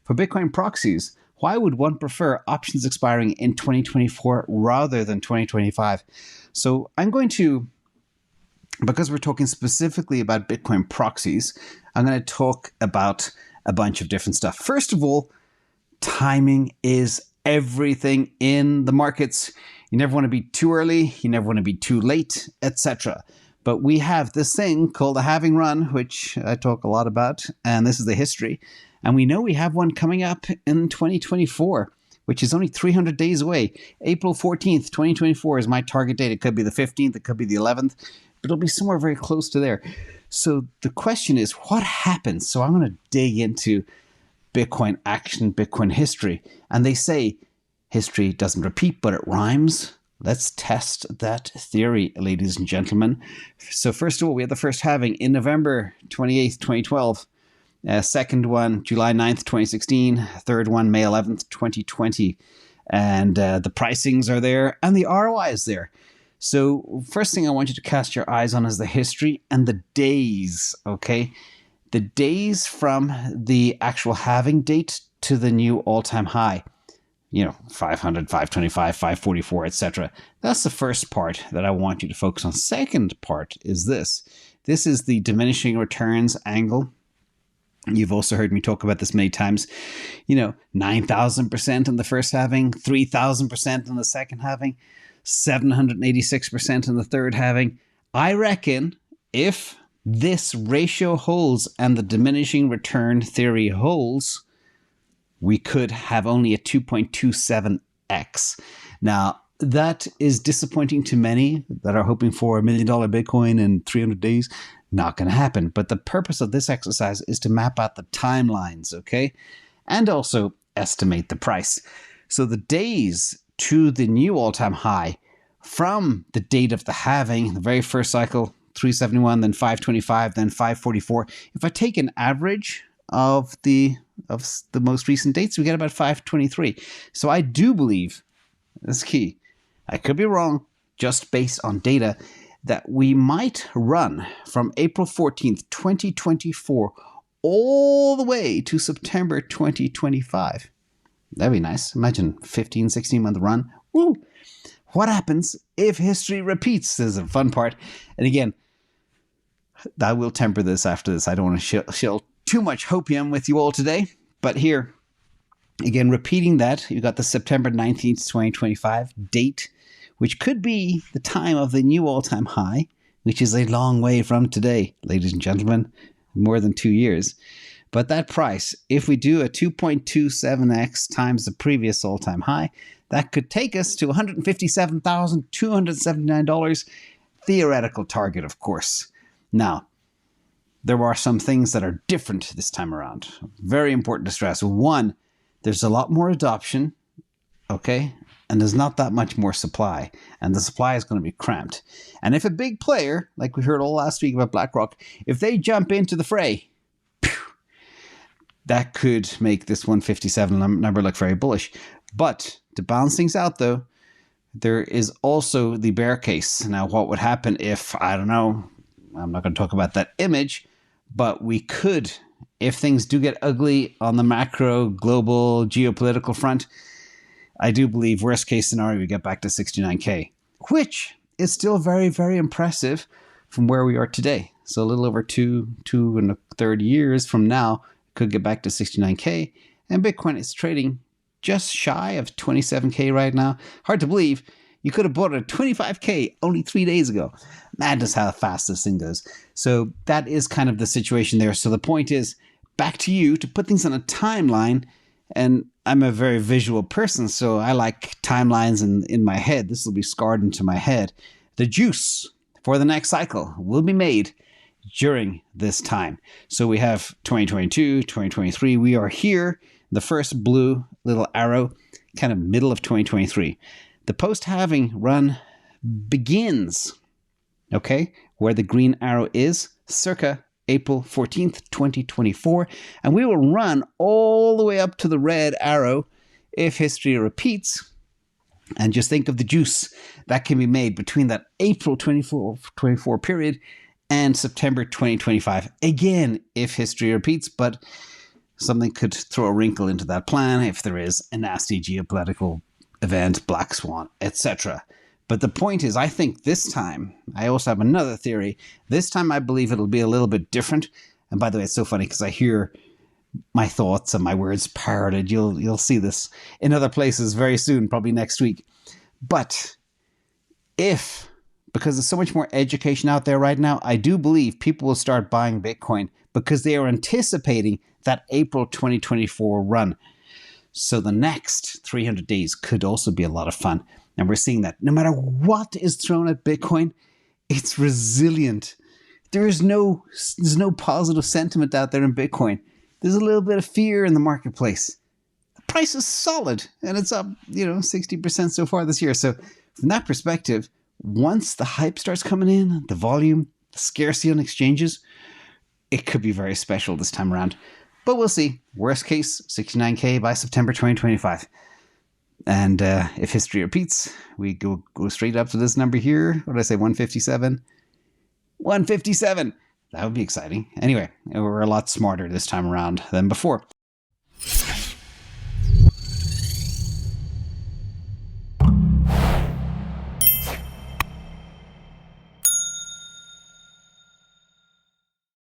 For Bitcoin proxies, why would one prefer options expiring in 2024 rather than 2025? So I'm going to, because we're talking specifically about Bitcoin proxies, I'm going to talk about a bunch of different stuff. First of all, timing is everything in the markets. You never want to be too early, you never want to be too late, etc. But we have this thing called a halving run, which I talk a lot about, and this is the history. And we know we have one coming up in 2024, which is only 300 days away. April 14th, 2024 is my target date. It could be the 15th, it could be the 11th, but it'll be somewhere very close to there. So the question is, what happens? So I'm going to dig into Bitcoin action, Bitcoin history. And they say history doesn't repeat, but it rhymes. Let's test that theory, ladies and gentlemen. So first of all, we had the first halving in November 28th, 2012. Second one, July 9th, 2016. Third one, May 11th, 2020. And the pricings are there and the ROI is there. So first thing I want you to cast your eyes on is the history and the days, okay? The days from the actual halving date to the new all-time high. 500, 525, 544, etc. That's the first part that I want you to focus on. Second part is this. This is the diminishing returns angle. You've also heard me talk about this many times. 9,000% in the first halving, 3,000% in the second halving, 786% in the third halving. I reckon if this ratio holds and the diminishing return theory holds, we could have only a 2.27x. Now, that is disappointing to many that are hoping for $1 million Bitcoin in 300 days. Not going to happen. But the purpose of this exercise is to map out the timelines, okay? And also estimate the price. So the days to the new all-time high from the date of the halving, the very first cycle, 371, then 525, then 544. If I take an average of the most recent dates, we get about 523. So I do believe, this is key, I could be wrong, just based on data, that we might run from April 14th, 2024, all the way to September 2025. That'd be nice. Imagine 15, 16-month run. Woo! What happens if history repeats? This is a fun part. And again, I will temper this after this. I don't want to shill too much hopium with you all today. But here, again, repeating that, you got the September 19th, 2025 date, which could be the time of the new all-time high, which is a long way from today, ladies and gentlemen, more than 2 years. But that price, if we do a 2.27x times the previous all-time high, that could take us to $157,279, theoretical target, of course. Now, there are some things that are different this time around. Very important to stress. One, there's a lot more adoption, okay? And there's not that much more supply. And the supply is going to be cramped. And if a big player, like we heard all last week about BlackRock, if they jump into the fray, that could make this 157 number look very bullish. But to balance things out, though, there is also the bear case. Now, what would happen if, I don't know, I'm not going to talk about that image, but we could, if things do get ugly on the macro, global, geopolitical front, I do believe worst case scenario, we get back to 69K, which is still very, very impressive from where we are today. So a little over two and a third years from now, could get back to 69K. And Bitcoin is trading just shy of 27K right now. Hard to believe. You could have bought it at 25K only 3 days ago. Madness how fast this thing goes. So that is kind of the situation there. So the point is, back to you to put things on a timeline. And I'm a very visual person, so I like timelines in my head. This will be scarred into my head. The juice for the next cycle will be made during this time. So we have 2022, 2023. We are here, the first blue little arrow, kind of middle of 2023. The post-halving run begins, okay, where the green arrow is, circa April 14th, 2024, and we will run all the way up to the red arrow if history repeats. And just think of the juice that can be made between that April 24 period and September 2025. Again, if history repeats, but something could throw a wrinkle into that plan if there is a nasty geopolitical event, black swan, etc. But the point is, I think this time, I also have another theory. This time I believe it'll be a little bit different. And by the way, it's so funny because I hear my thoughts and my words parroted. You'll see this in other places very soon, probably next week. But because there's so much more education out there right now, I do believe people will start buying Bitcoin because they are anticipating that April 2024 run. So the next 300 days could also be a lot of fun. And we're seeing that no matter what is thrown at Bitcoin, it's resilient. There's no positive sentiment out there in Bitcoin. There's a little bit of fear in the marketplace. The price is solid and it's up, 60% so far this year. So from that perspective, once the hype starts coming in, the volume, the scarcity on exchanges, it could be very special this time around. But we'll see. Worst case, 69K by September 2025. And if history repeats, we go straight up to this number here. What did I say, 157? 157! That would be exciting. Anyway, we're a lot smarter this time around than before.